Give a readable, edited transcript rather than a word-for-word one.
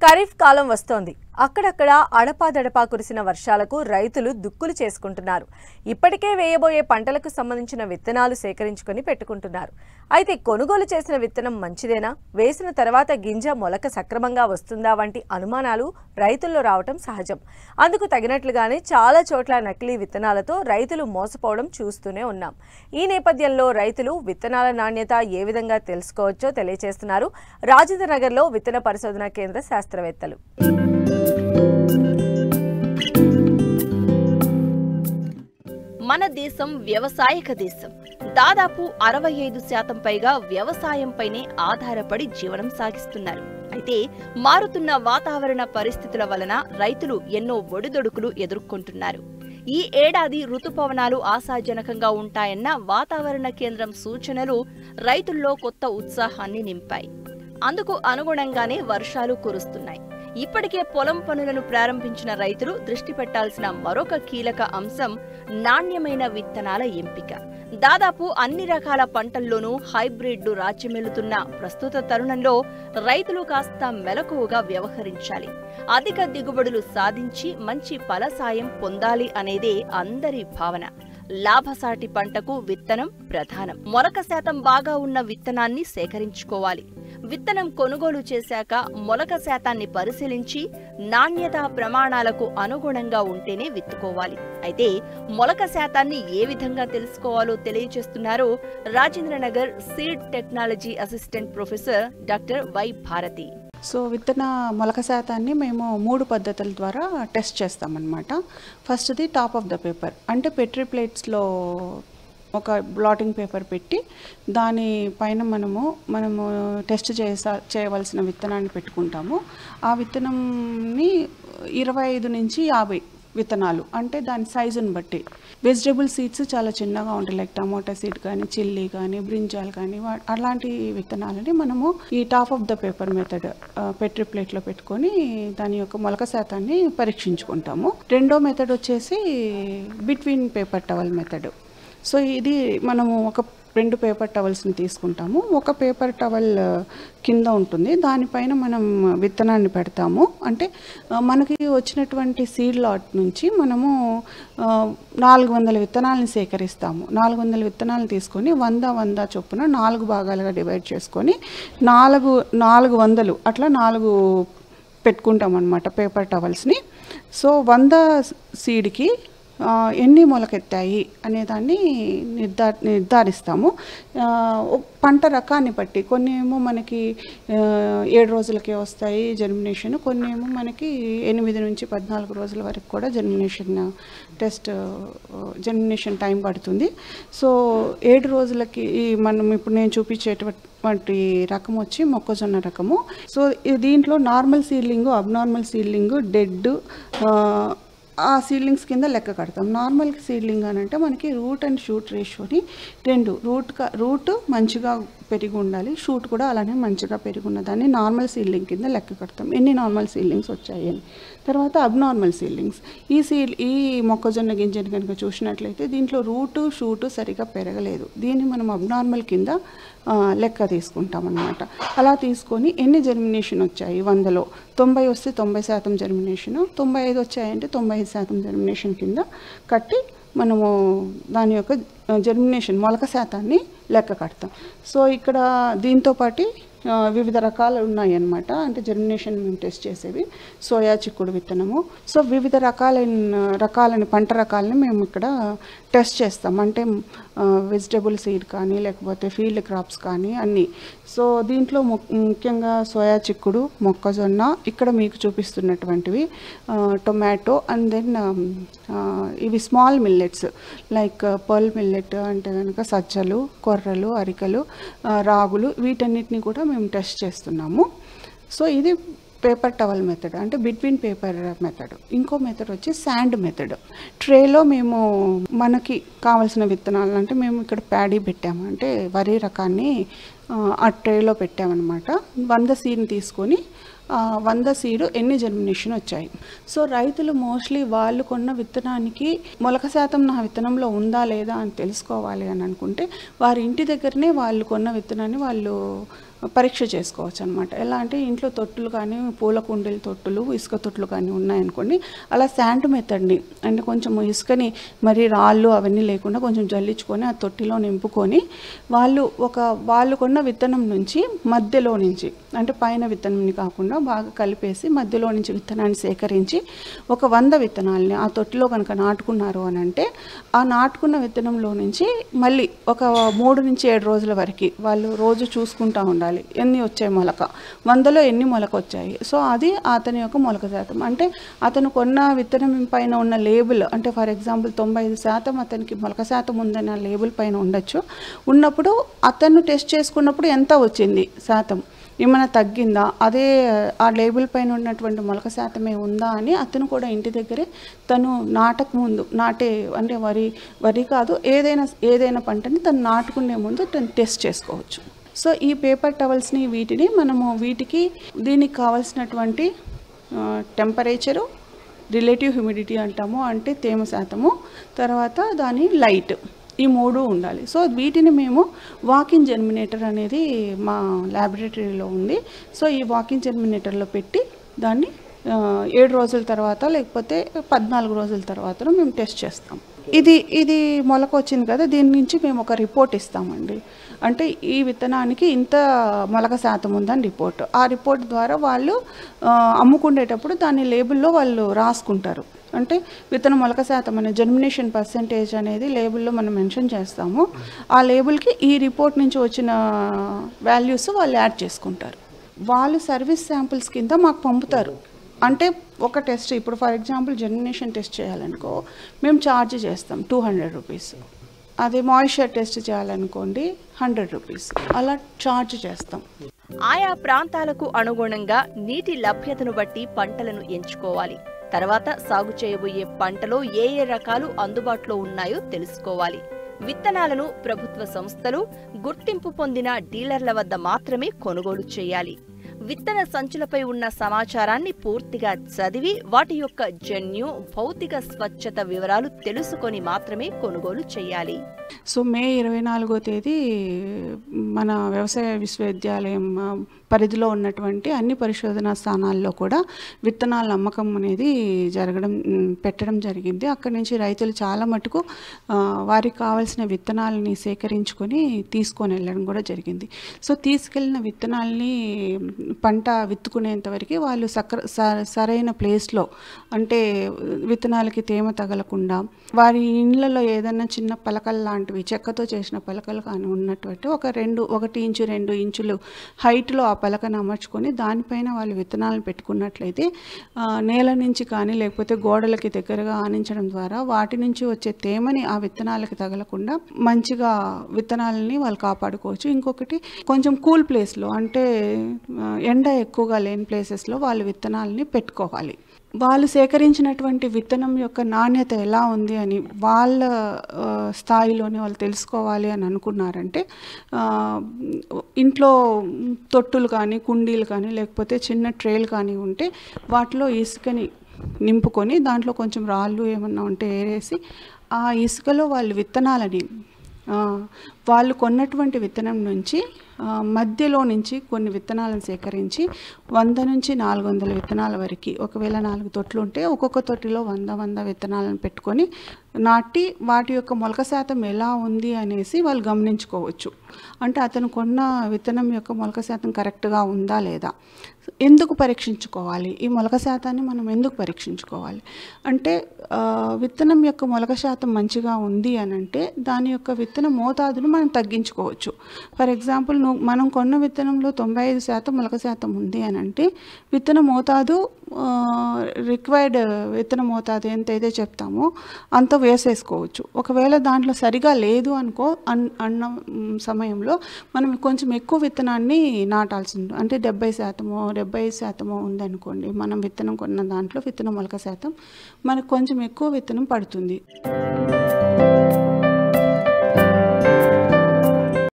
ఖరీఫ్ కాలం వస్తోంది. అక్కడక్కడ అడపాదడపా కురిసిన వర్షాలకు రైతులు దుక్కులు చేసుకుంటున్నారు. ఇప్పటికే వేయబోయే పంటలకు సంబంధించిన విత్తనాలు సేకరించుకొని పెట్టుకుంటున్నారు. అయితే కొనుగోలు చేసిన విత్తనం మంచిదేనా, వేసిన తర్వాత గింజ మొలక సక్రమంగా వస్తుందా వంటి అనుమానాలు రైతుల్లో రావటం సహజం. అందుకు తగినట్లుగానే చాలా చోట్ల నకిలీ విత్తనాలతో రైతులు మోసపోవడం చూస్తూనే ఉన్నాం. ఈ నేపథ్యంలో రైతులు విత్తనాల నాణ్యత ఏ విధంగా తెలుసుకోవచ్చో తెలియజేస్తున్నారు రాజేంద్రనగర్లో విత్తన పరిశోధన కేంద్ర శాస్త్రవేత్తలు. మన దేశం వ్యవసాయక దేశం. దాదాపు 65% పైగా వ్యవసాయంపైనే ఆధారపడి జీవనం సాగిస్తున్నారు. అయితే మారుతున్న వాతావరణ పరిస్థితుల వలన రైతులు ఎన్నో ఒడిదొడుకులు ఎదుర్కొంటున్నారు. ఈ ఏడాది ఋతుపవనాలు ఆశాజనకంగా ఉంటాయన్న వాతావరణ కేంద్రం సూచనలు రైతుల్లో కొత్త ఉత్సాహాన్ని నింపాయి. అందుకు అనుగుణంగానే వర్షాలు కురుస్తున్నాయి. ఇప్పటికే పొలం పనులను ప్రారంభించిన రైతులు దృష్టి పెట్టాల్సిన మరొక కీలక అంశం నాణ్యమైన విత్తనాల ఎంపిక. దాదాపు అన్ని రకాల పంటల్లోనూ హైబ్రిడ్లు రాజ్యమేలుతున్న ప్రస్తుత తరుణంలో రైతులు కాస్త మెలకువగా వ్యవహరించాలి. అధిక దిగుబడులు సాధించి మంచి ఫలసాయం పొందాలి అనేదే అందరి భావన. లాభసాటి పంటకు విత్తనం ప్రధానం. మొలక శాతం బాగా ఉన్న విత్తనాన్ని సేకరించుకోవాలి. విత్తనం కొనుగోలు చేశాక మొలక శాతాన్ని పరిశీలించి నాణ్యతా ప్రమాణాలకు అనుగుణంగా ఉంటేనే విత్తుకోవాలి. అయితే మొలక శాతాన్ని ఏ విధంగా తెలుసుకోవాలో తెలియజేస్తున్నారు Rajendranagar seed technology assistant professor doctor Y Bharathi. So విత్తన మొలక శాతాన్ని మేము 3 పద్ధతుల ద్వారా టెస్ట్ చేస్తామన్నమాట. ఫస్ట్ది టాప్ ఆఫ్ ద పేపర్, అంటే పెట్రీ ప్లేట్స్లో ఒక బ్లాటింగ్ పేపర్ పెట్టి దానిపైన మనము టెస్ట్ చేయవలసిన విత్తనాన్ని పెట్టుకుంటాము. ఆ విత్తనంని 25 నుంచి 50 విత్తనాలు, అంటే దాని సైజుని బట్టి. వెజిటబుల్ సీడ్స్ చాలా చిన్నగా ఉంటాయి, లైక్ టమోటా సీడ్ కానీ, చిల్లీ కానీ, బ్రింజాల్ కానీ, అలాంటి విత్తనాలని మనము ఈ top of the paper method Petri ప్లేట్లో పెట్టుకొని దాని యొక్క మొలక శాతాన్ని పరీక్షించుకుంటాము. రెండో మెథడ్ వచ్చేసి between paper towel method. So ఇది మనము ఒక 2 పేపర్ టవల్స్ని తీసుకుంటాము. ఒక పేపర్ టవల్ కింద ఉంటుంది, దానిపైన మనం విత్తనాన్ని పెడతాము. అంటే మనకి వచ్చినటువంటి సీడ్ లాట్ నుంచి మనము 400 విత్తనాలను సేకరిస్తాము. 400 విత్తనాలు తీసుకొని 100 చొప్పున 4 భాగాలుగా డివైడ్ చేసుకొని 400 అట్లా 4 పెట్టుకుంటాం అన్నమాట పేపర్ టవల్స్ని. సో 100 సీడ్కి ఎన్ని మొలకెత్తాయి అనేదాన్ని నిర్ధారిస్తాము. పంట రకాన్ని బట్టి కొన్ని ఏమో మనకి 7 రోజులకే వస్తాయి జర్మినేషన్, కొన్ని ఏమో మనకి 8 నుంచి 14 రోజుల వరకు కూడా జర్మినేషన్ టైం పడుతుంది. సో 7 రోజులకి మనం ఇప్పుడు నేను చూపించేటువంటి రకం వచ్చి మొక్కజొన్న రకము. సో దీంట్లో normal seedling, abnormal seedling, dead ఆ సీడ్లింగ్స్ కింద లెక్క కడతాం. నార్మల్ సీడ్లింగ్ అని అంటే మనకి రూట్ అండ్ షూట్ రేషియోని 2, రూట్ మంచిగా పెరిగి ఉండాలి, షూట్ కూడా అలానే మంచిగా పెరిగి ఉన్నదాన్ని నార్మల్ సీడ్లింగ్ కింద లెక్క కడతాం. ఎన్ని నార్మల్ సీడ్లింగ్స్ వచ్చాయి అని. తర్వాత అబ్నార్మల్ సీడ్లింగ్స్, ఈ మొక్కజొన్న గింజని కనుక చూసినట్లయితే దీంట్లో రూటు షూటు సరిగా పెరగలేదు, దీన్ని మనం అబ్నార్మల్ కింద లెక్క తీసుకుంటాం అన్నమాట. అలా తీసుకొని ఎన్ని జర్మినేషన్ వచ్చాయి, 100లో 90 వస్తే 90% జర్మినేషను, 95 వచ్చాయంటే 95% జర్మినేషన్ కింద కట్టి మనము దాని యొక్క జర్మినేషన్ మొలక శాతాన్ని లెక్క కడతాం. సో ఇక్కడ దీంతోపాటు వివిధ రకాలు ఉన్నాయి అన్నమాట. అంటే జర్మినేషన్ మేము టెస్ట్ చేసేవి సోయా చిక్కుడు విత్తనము. సో వివిధ రకాలని పంట రకాలని మేము ఇక్కడ టెస్ట్ చేస్తాం. అంటే వెజిటబుల్ సీడ్ కానీ, లేకపోతే ఫీల్డ్ క్రాప్స్ కానీ అన్నీ. సో దీంట్లో ముఖ్యంగా సోయా చిక్కుడు, మొక్కజొన్న, ఇక్కడ మీకు చూపిస్తున్నటువంటివి టొమాటో, అండ్ దెన్ ఇవి small millets like pearl millet అంటే కనుక సజ్జలు, కొర్రలు, అరికలు, రాగులు, వీటన్నిటిని కూడా మేము టెస్ట్ చేస్తున్నాము. సో ఇది పేపర్ టవల్ మెథడ్, అంటే బిట్వీన్ పేపర్ మెథడ్. ఇంకో మెథడ్ వచ్చి శాండ్ మెథడ్. ట్రేలో మేము మనకి కావాల్సిన విత్తనాలు, అంటే మేము ఇక్కడ ప్యాడీ పెట్టాము, అంటే వరి రకాన్ని ఆ ట్రేలో పెట్టామన్నమాట. 100 సీడ్ని తీసుకొని 100 సీడ్ ఎన్ని జర్మినేషన్ వచ్చాయి. సో రైతులు మోస్ట్లీ వాళ్ళు కొన్న విత్తనానికి మొలక శాతం నా విత్తనంలో ఉందా లేదా అని తెలుసుకోవాలి అని అనుకుంటే వారి ఇంటి దగ్గరనే వాళ్ళు కొన్న విత్తనాన్ని వాళ్ళు పరీక్ష చేసుకోవచ్చు అనమాట. ఎలా అంటే ఇంట్లో తొట్టులు కానీ పూల కుండీల తొట్టులు ఇసుక తొట్టులు కానీ ఉన్నాయనుకోండి, అలా శాండ్ మెథడ్ని అంటే కొంచెం ఇసుకని మరి రాళ్ళు అవన్నీ లేకుండా కొంచెం జల్లించుకొని ఆ తొట్టిలో నింపుకొని వాళ్ళు కొన్న విత్తనం నుంచి మధ్యలో నుంచి అంటే పైన విత్తనంని కాకుండా బాగా కలిపేసి మధ్యలో నుంచి విత్తనాన్ని సేకరించి ఒక 100 విత్తనాలని ఆ తొట్టిలో కనుక నాటుకున్నారు అని అంటే ఆ నాటుకున్న విత్తనంలో నుంచి మళ్ళీ ఒక 3 నుంచి 7 రోజుల వరకు వాళ్ళు రోజు చూసుకుంటూ ఉండాలి ఎన్ని వచ్చాయి మొలక, 100లో ఎన్ని మొలక వచ్చాయి. సో అది అతని యొక్క మొలక శాతం. అంటే అతను కొన్న విత్తనం పైన ఉన్న లేబుల్ అంటే ఫర్ ఎగ్జాంపుల్ 95% అతనికి మొలక శాతం ఉందని ఆ లేబుల్ పైన ఉండొచ్చు. ఉన్నప్పుడు అతను టెస్ట్ చేసుకున్నప్పుడు ఎంత వచ్చింది శాతం, ఏమైనా తగ్గిందా, అదే ఆ లేబుల్ పైన ఉన్నటువంటి మొలక శాతమే ఉందా అని అతను కూడా ఇంటి దగ్గరే తను నాటకముందు అంటే వరి కాదు ఏదైనా పంటని తను నాటుకునే ముందు తను టెస్ట్ చేసుకోవచ్చు. సో ఈ పేపర్ టవల్స్ని వీటికి దీనికి కావాల్సినటువంటి టెంపరేచరు, రిలేటివ్ హ్యూమిడిటీ అంటాము అంటే తేమ శాతము, తర్వాత దాని లైట్, ఈ 3 ఉండాలి. సో వీటిని మేము వాకిన్ జెర్మినేటర్ అనేది మా ల్యాబొరేటరీలో ఉంది. సో ఈ వాకిన్ జెర్మినేటర్లో పెట్టి దాన్ని 7 రోజుల తర్వాత లేకపోతే 14 రోజుల తర్వాత మేము టెస్ట్ చేస్తాం. ఇది మొలక వచ్చింది కదా, దీని నుంచి మేము ఒక రిపోర్ట్ ఇస్తామండి. అంటే ఈ విత్తనానికి ఇంత మొలక శాతం ఉందని రిపోర్ట్. ఆ రిపోర్ట్ ద్వారా వాళ్ళు అమ్ముకునేటప్పుడు దాని లేబుల్లో వాళ్ళు రాసుకుంటారు. అంటే విత్తన మొలక శాతం అనే జర్మినేషన్ పర్సెంటేజ్ అనేది లేబుల్లో మనం మెన్షన్ చేస్తాము. ఆ లేబుల్కి ఈ రిపోర్ట్ నుంచి వచ్చిన వాల్యూస్ వాళ్ళు యాడ్ చేసుకుంటారు. వాళ్ళు సర్వీస్ శాంపిల్స్ కింద మాకు పంపుతారు. అంటే ఒక టెస్ట్ ఇప్పుడు ఫర్ ఎగ్జాంపుల్ జర్మినేషన్ టెస్ట్ చేయాలనుకో మేము ఛార్జ్ చేస్తాం 200 రూపీస్. అదే మాయిశ్చర్ టెస్ట్ చేయాలనుకోండి 100 రూపీస్ అలా ఛార్జ్ చేస్తాం. ఆయా ప్రాంతాలకు అనుగుణంగా నీటి లభ్యతను బట్టి పంటలను ఎంచుకోవాలి. తర్వాత సాగు చేయబోయే పంటలో ఏ రకాలు అందుబాటులో ఉన్నాయో తెలుసుకోవాలి. విత్తనాలను ప్రభుత్వ సంస్థలు, గుర్తింపు పొందిన డీలర్ల వద్ద మాత్రమే కొనుగోలు చేయాలి. విత్తన సంచులపై ఉన్న సమాచారాన్ని పూర్తిగా చదివి వాటి యొక్క జన్యు, భౌతిక స్వచ్ఛత వివరాలు తెలుసుకొని మాత్రమే కొనుగోలు చేయాలి. సో మే 24వ తేదీ మన వ్యవసాయ విశ్వవిద్యాలయం పరిధిలో ఉన్నటువంటి అన్ని పరిశోధనా స్థానాల్లో కూడా విత్తనాల అమ్మకం అనేది పెట్టడం జరిగింది. అక్కడి నుంచి రైతులు చాలా మటుకు వారికి కావాల్సిన విత్తనాలని సేకరించుకొని తీసుకొని వెళ్ళడం కూడా జరిగింది. సో తీసుకెళ్ళిన విత్తనాలని పంట విత్తుకునేంత వరకు వాళ్ళు సరైన ప్లేస్లో అంటే విత్తనాలకి తేమ తగలకుండా వారి ఇండ్లలో ఏదైనా చిన్న పలకలు లాంటివి చెక్కతో చేసిన పలకలు కానీ ఉన్నటువంటి 1 ఇంచు 2 ఇంచులు హైట్లో ఆ పలకను అమర్చుకొని దానిపైన వాళ్ళు విత్తనాలను పెట్టుకున్నట్లయితే నేల నుంచి కానీ లేకపోతే గోడలకి దగ్గరగా ఆనించడం ద్వారా వాటి నుంచి వచ్చే తేమని ఆ విత్తనాలకి తగలకుండా మంచిగా విత్తనాలని వాళ్ళు కాపాడుకోవచ్చు. ఇంకొకటి కొంచెం కూల్ ప్లేస్లో అంటే ఎండ ఎక్కువగా లేని ప్లేసెస్లో వాళ్ళు విత్తనాలని పెట్టుకోవాలి. వాళ్ళు సేకరించినటువంటి విత్తనం యొక్క నాణ్యత ఎలా ఉంది అని వాళ్ళ స్థాయిలోనే వాళ్ళు తెలుసుకోవాలి అని అనుకున్నారంటే ఇంట్లో తొట్టులు కానీ కుండీలు కానీ లేకపోతే చిన్న ట్రేలు కానీ ఉంటే వాటిలో ఇసుకని నింపుకొని దాంట్లో కొంచెం రాళ్ళు ఏమన్నా ఉంటే ఏరేసి ఆ ఇసుకలో వాళ్ళు విత్తనాలని వాళ్ళు కొన్నటువంటి విత్తనం నుంచి మధ్యలో నుంచి కొన్ని విత్తనాలను సేకరించి 100 నుంచి 400 విత్తనాల వరకు ఒకవేళ 4 తొట్లు ఉంటే ఒక్కొక్క తొట్టిలో 100 విత్తనాలను పెట్టుకొని నాటి వాటి యొక్క మొలక శాతం ఎలా ఉంది అనేసి వాళ్ళు గమనించుకోవచ్చు. అంటే అతను కొన్న విత్తనం యొక్క మొలక శాతం కరెక్ట్గా ఉందా లేదా, ఎందుకు పరీక్షించుకోవాలి, ఈ మొలక శాతాన్ని మనం ఎందుకు పరీక్షించుకోవాలి అంటే విత్తనం యొక్క మొలక శాతం మంచిగా ఉంది అని అంటే దాని యొక్క విత్తన మోతాదును మనం తగ్గించుకోవచ్చు. ఫర్ ఎగ్జాంపుల్ మనం కొన్న విత్తనంలో 95% మొలక శాతం ఉంది అని అంటే విత్తన మోతాదు రిక్వైర్డ్ విత్తన మోతాదు ఎంతైతే చెప్తామో అంత వేసేసుకోవచ్చు. ఒకవేళ దాంట్లో సరిగా లేదు అన్న సమయంలో మనం కొంచెం ఎక్కువ విత్తనాన్ని నాటాల్సి ఉంటుంది. అంటే 75% ఉందనుకోండి మనం విత్తనం కొన్న దాంట్లో విత్తన మొలక శాతం మనకు కొంచెం ఎక్కువ విత్తనం పడుతుంది.